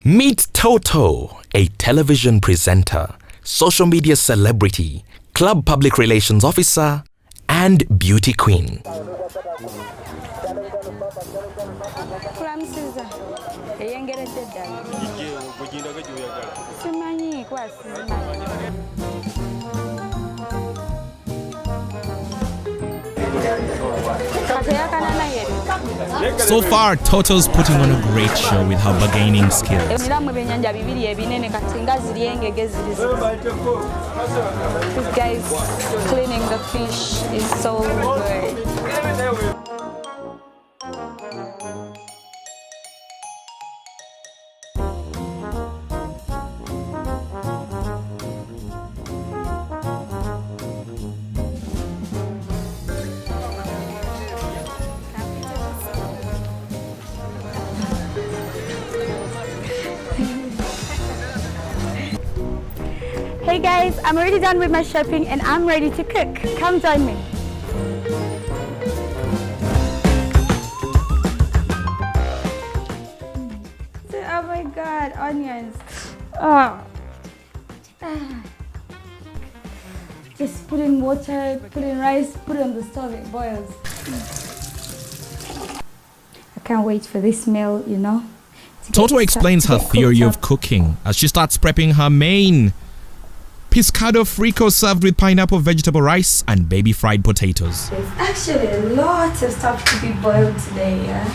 Meet Toto, a television presenter, social media celebrity, club public relations officer, and beauty queen. So far, Toto's putting on a great show with her bargaining skills. This guy's cleaning the fish is so good. Hey guys, I'm already done with my shopping and I'm ready to cook. Come join me. Oh my god, onions. Oh. Just put in water, put in rice, put it on the stove, it boils. I can't wait for this meal, you know. Toto explains her theory of cooking as she starts prepping her main pescado frico served with pineapple vegetable rice and baby fried potatoes. There's actually a lot of stuff to be boiled today, yeah?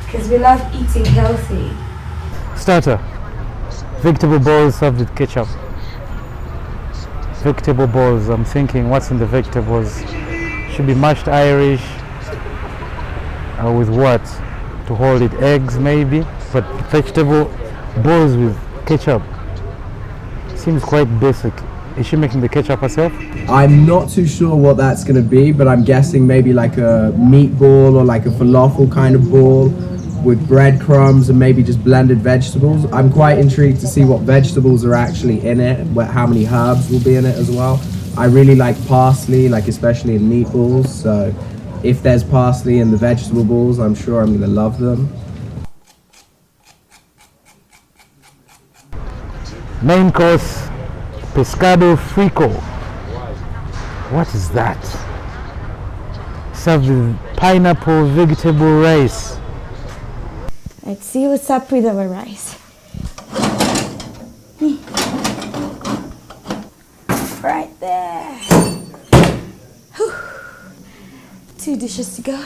Because we love eating healthy. Starter. Vegetable balls served with ketchup. Vegetable balls, I'm thinking what's in the vegetables? Should be mashed Irish. With what? To hold it, eggs maybe? But vegetable balls with ketchup. Seems quite basic. Is she making the ketchup herself? I'm not too sure what that's going to be, but I'm guessing maybe like a meatball or like a falafel kind of ball with breadcrumbs and maybe just blended vegetables. I'm quite intrigued to see what vegetables are actually in it, how many herbs will be in it as well. I really like parsley, like especially in meatballs, so if there's parsley in the vegetable balls, I'm sure I'm going to love them. Main course, pescado frico. What is that? Served with pineapple vegetable rice. Let's see what's up with our rice. Right there. Whew. 2 dishes to go.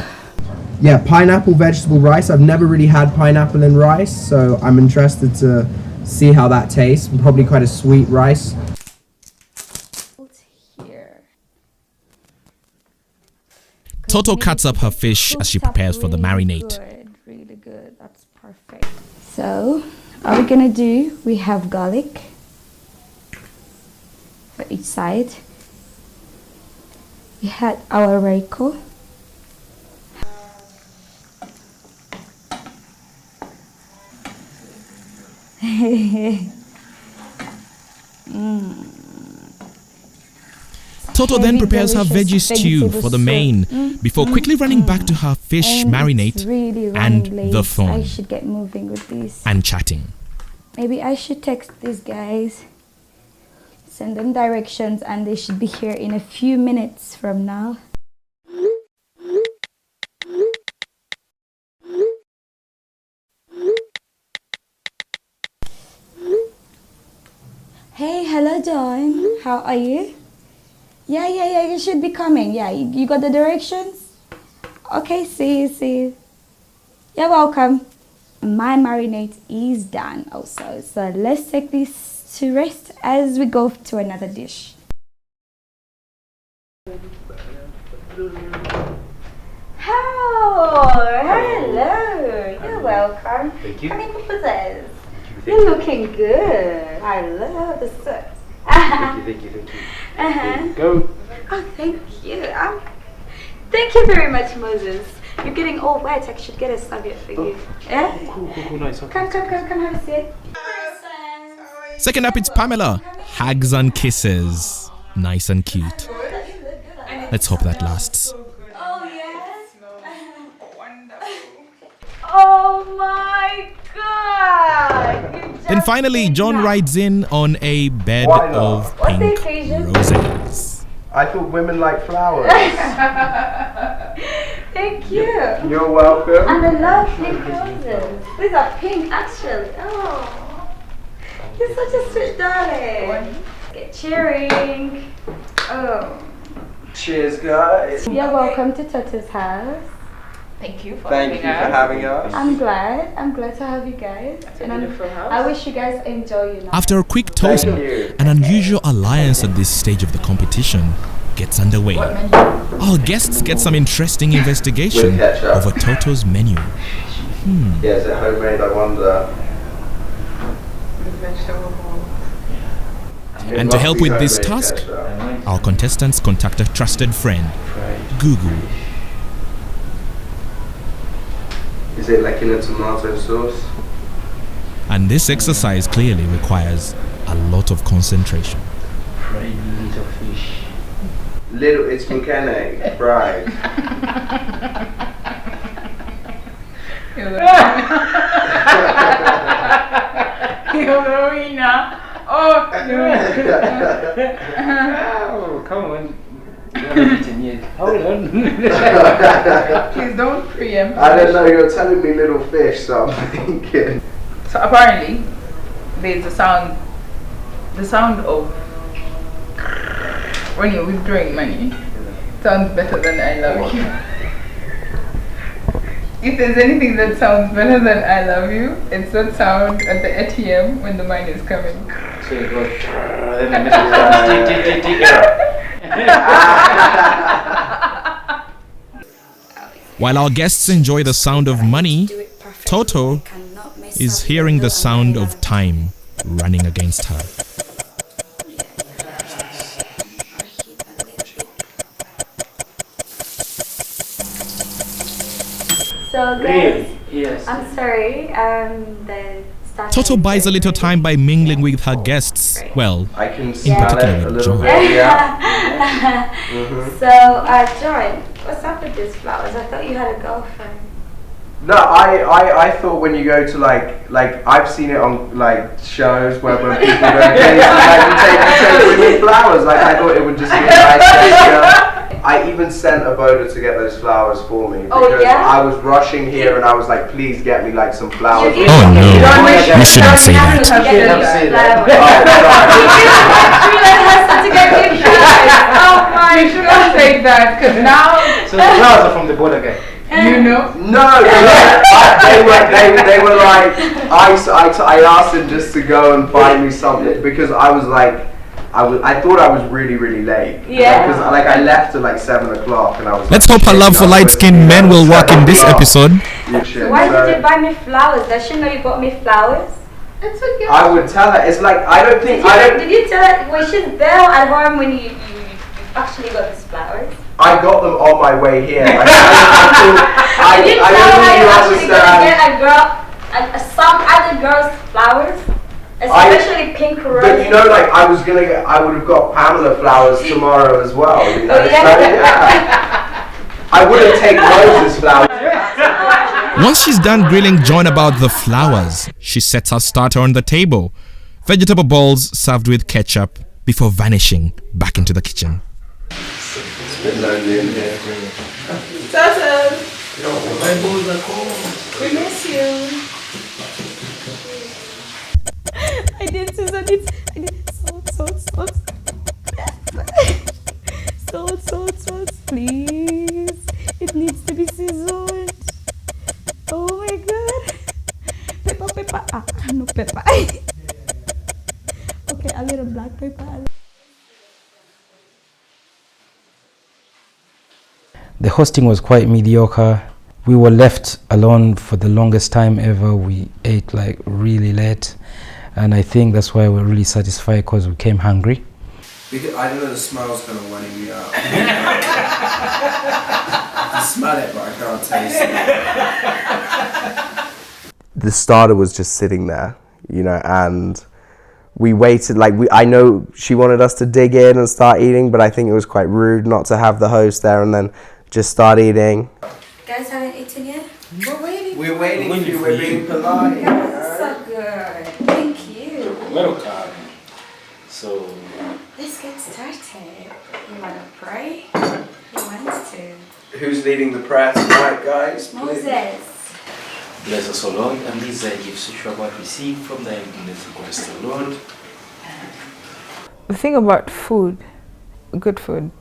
Yeah, pineapple vegetable rice. I've never really had pineapple in rice, so I'm interested to see how that tastes. Probably quite a sweet rice. Here. Toto cuts up her fish as she prepares for the marinade. Good, really good. That's perfect. So, what we're gonna do, we have garlic for each side. We had our raiko. Toto then prepares her veggie stew for the main before quickly running back to her fish marinade and the phone I should get moving with this and chatting. Maybe I should text these guys, send them directions, and they should be here in a few minutes from now. Hey, hello John. How are you? Yeah, you should be coming. Yeah, you got the directions? Okay, see you. You're welcome. My marinade is done also. So let's take this to rest as we go to another dish. Oh, hello. You're welcome. Thank you. Come in, possess. You're looking good. I love the suit. Thank you. Go. Oh, thank you. Thank you very much, Moses. You're getting all wet. I should get a serviette for you. Yeah? Cool, nice. Come, have a seat. Second up, it's Pamela. Hugs and kisses. Nice and cute. Let's hope that lasts. Oh, yes. Wonderful. Oh, my Then finally, John rides in on a bed Why not? of What's the pink occasion? roses. I thought women like flowers. Thank you. You're welcome. And I love pink roses. These are pink actually. Oh. You're such a sweet darling. Get cheering. Oh. Cheers, guys. You're welcome to Toto's house. Thank you for Thank you for having us. I'm glad to have you guys. a beautiful house. I wish you guys enjoy your night. After a quick toast, Thank you. an unusual alliance at this stage of the competition gets underway. Our guests get some interesting investigation With ketchup. over Toto's menu. Yeah, is it homemade? I wonder. Vegetable bowl. It And to must help be with this homemade task, ketchup. our contestants contact a trusted friend, Google. Is it like in a tomato sauce? And this exercise clearly requires a lot of concentration. Fried little fish. Little, it's from Kenne, fried. Oh, Oh, come on. You haven't eaten yet. Hold on. please don't preempt. I don't know, you're telling me little fish, so I'm thinking. So apparently, there's the sound of when you're withdrawing money sounds better than I love you. If there's anything that sounds better than I love you, it's that sound at the ATM when the money is coming. So it goes. Then the message comes. While our guests enjoy the sound of money, Toto is hearing the sound of time running against her. So guys, Really? Yes. I'm sorry. The start Toto buys a little time by mingling with her guests. Well, I can smell particular it a with little John. bit, yeah. Mhm. So, John, what's up with these flowers? I thought you had a girlfriend. No, I thought when you go to like I've seen it on like shows where when people go dating, like you take women flowers. Like I thought it would just be a nice gesture. I even sent a boda to get those flowers for me because Oh, yeah? I was rushing here and I was like, please get me like some flowers. You- Oh, no. You shouldn't say that. You shouldn't say that. Oh my! You shouldn't say that because now So the flowers are from the border guy. you know. No, they were like, I asked him just to go and find me something because I was like, I thought I was really, really late. Yeah. Because like I left at like 7 o'clock and I was. Let's like, hope her shit, love for I'm light-skinned gonna men be will up work in this 7 o'clock. episode. You should, Why so did you buy me flowers? Does she know you bought me flowers? It's okay. I would tell her. It's like I don't think Did you tell her when she's there at home when you actually got these flowers? I got them on my way here. I Did you don't tell her think you you actually gonna understand. get some other girl's flowers? Especially pink roses. But you know, like I would have got Pamela flowers tomorrow as well. You know? Oh, yeah? So, yeah. I wouldn't take Rose's flowers. Once she's done grilling John about the flowers, she sets her starter on the table. Vegetable balls served with ketchup before vanishing back into the kitchen. It's been lonely in here. Tata, we miss you. I did Susan, I did salt, please. It needs to be seasoned. Oh my god. Pepper. No pepper. Okay, a little black pepper. The hosting was quite mediocre. We were left alone for the longest time ever. We ate like really late, and I think that's why we're really satisfied because we came hungry. Because I don't know, the smell's kind of running me out. I can smell it, but I can't taste it. The starter was just sitting there, you know, and we waited. Like I know she wanted us to dig in and start eating, but I think it was quite rude not to have the host there and then just start eating. Guys haven't eaten yet? We're waiting. We We're waiting for you. We're being polite. That's so good. Thank you. Welcome. So, Let's get started. You want to pray? You want to? Who's leading the prayer tonight, guys? Please. Moses. bless us, O Lord, and these gifts which we have received from thy goodness and Christ, O Lord. The thing about food, good food,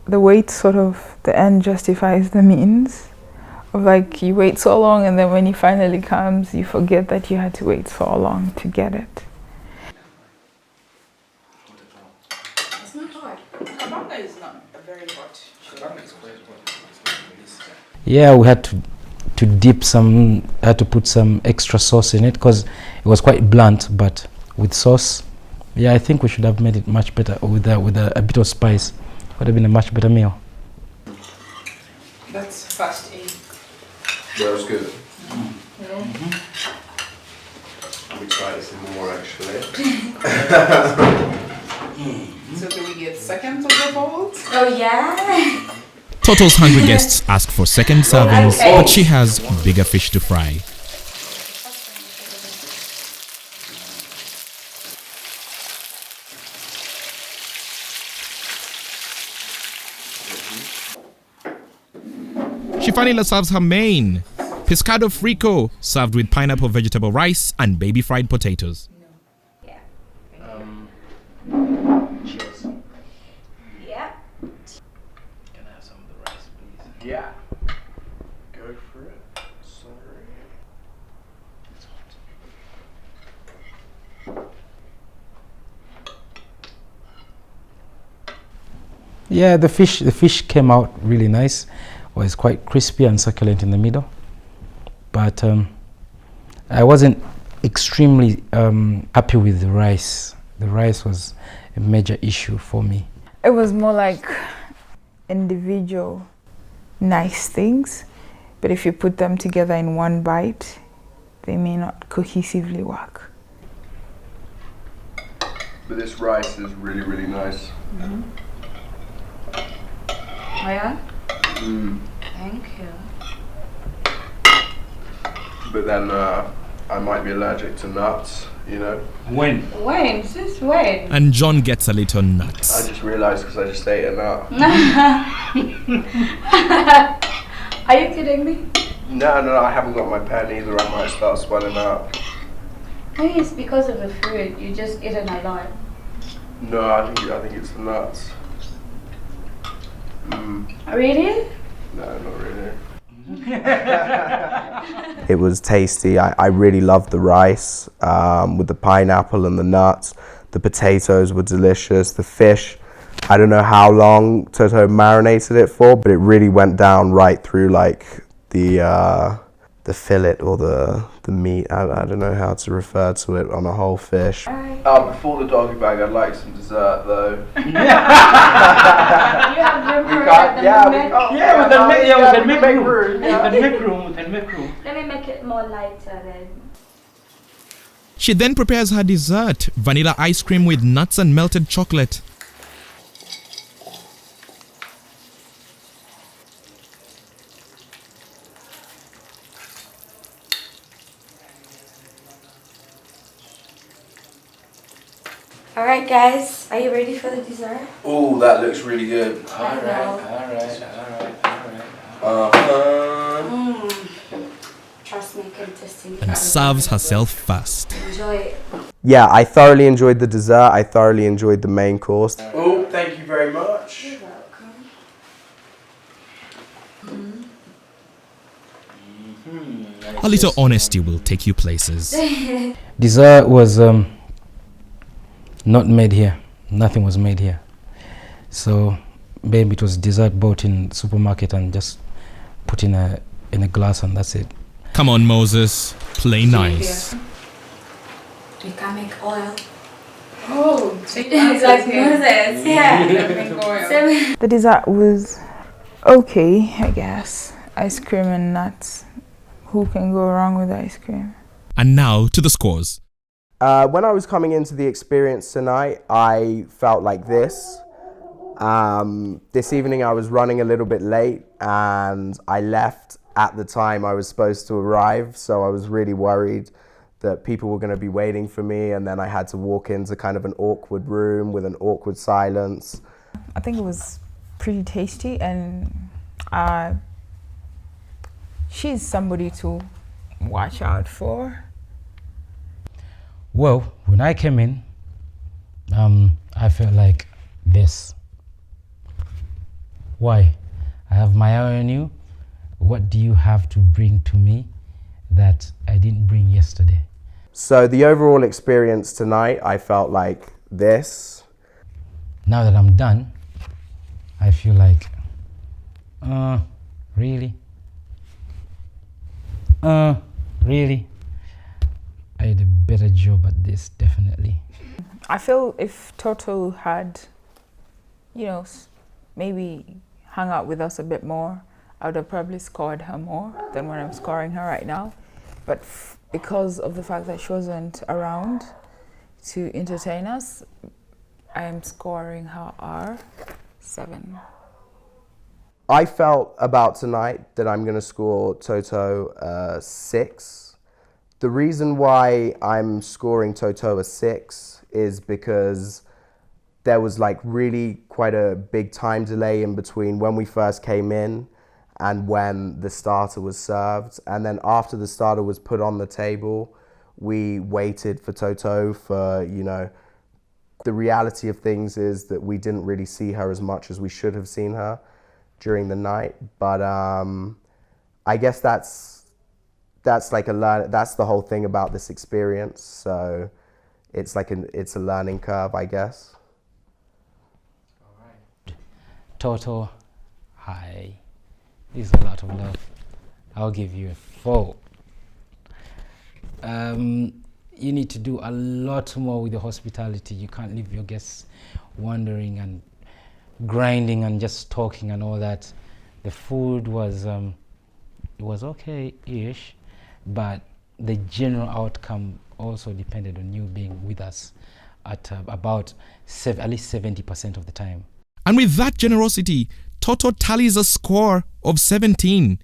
the wait sort of, the end justifies the means. Of like, you wait so long and then when he finally comes, you forget that you had to wait so long to get it. It's not hard. Kabanga is not a very hot. Yeah, we had to dip some, had to put some extra sauce in it because it was quite blunt, but with sauce, yeah, I think we should have made it much better with a bit of spice. Would have been a much better meal. That's fast aid. That was good. No? We tried this more actually. So do we get seconds of the bowl? Oh, yeah? Toto's hungry guests ask for second servings, but she has bigger fish to fry. She finally serves her main, pescado frico, served with pineapple vegetable rice and baby fried potatoes. Cheers. Yeah. Can I have some of the rice, please? Yeah. Go for it. Sorry. Yeah, the fish came out really nice. Was quite crispy and succulent in the middle, but I wasn't extremely happy with the rice. The rice was a major issue for me. It was more like individual nice things, but if you put them together in one bite, they may not cohesively work. But this rice is really, really nice. Mm-hmm. Oh, yeah? Thank you. But then I might be allergic to nuts, you know. When? When? Since when? And John gets a little I nuts. just realised because I just ate a nut. Are you kidding me? No, I haven't got my pen either. I might start swelling up. Maybe it's because of the food. You just eaten a lot. No, I think it's the nuts. Really? No, not really. It was tasty. I really loved the rice with the pineapple and the nuts. The potatoes were delicious. The fish, I don't know how long Toto marinated it for, but it really went down right through like the fillet or the meat. I don't know how to refer to it on a whole fish. Before the doggy bag, I'd like some dessert though. You have room for it. Let me make it more lighter then. She then prepares her dessert, vanilla ice cream with nuts and melted chocolate. Alright guys, are you ready for the dessert? Oh, that looks really good. Alright. Trust me, I can taste it. And serves herself first. Enjoy it. Yeah, I thoroughly enjoyed the dessert. I thoroughly enjoyed the main course. Oh, thank you very much. You're welcome. A little honesty will take you places. Dessert was not made here. Nothing was made here. So maybe it was dessert bought in supermarket and just put in a glass and that's it. Come on, Moses. Play nice. We can make oil. Oh, It's like Moses, yeah. The dessert was okay, I guess. Ice cream and nuts. Who can go wrong with ice cream? And now to the scores. When I was coming into the experience tonight, I felt like this. This evening I was running a little bit late and I left at the time I was supposed to arrive, so I was really worried that people were going to be waiting for me, and then I had to walk into kind of an awkward room with an awkward silence. I think it was pretty tasty, and she's somebody to watch out for. Well, when I came in, I felt like this. Why? I have my eye on you. What do you have to bring to me that I didn't bring yesterday? So the overall experience tonight, I felt like this. Now that I'm done, I feel like, really? Really? I did a better job at this, definitely. I feel if Toto had, you know, maybe hung out with us a bit more, I would have probably scored her more than what I'm scoring her right now. But because of the fact that she wasn't around to entertain us, I am scoring her R7. I felt about tonight that I'm going to score Toto 6. The reason why I'm scoring Toto a 6 is because there was like really quite a big time delay in between when we first came in and when the starter was served. And then after the starter was put on the table, we waited for Toto for, you know, the reality of things is that we didn't really see her as much as we should have seen her during the night. But I guess that's like that's the whole thing about this experience. So it's like it's a learning curve, I guess. All right. Toto, hi. This is a lot of love. I'll give you a 4. You need to do a lot more with the hospitality. You can't leave your guests wandering and grinding and just talking and all that. The food was it was okay-ish, but the general outcome also depended on you being with us at about at least 70% of the time. And with that generosity, Toto tallies a score of 17.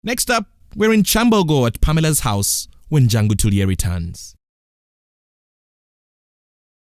Next up, we're in Chambogo at Pamela's house when Jangu Tulye returns.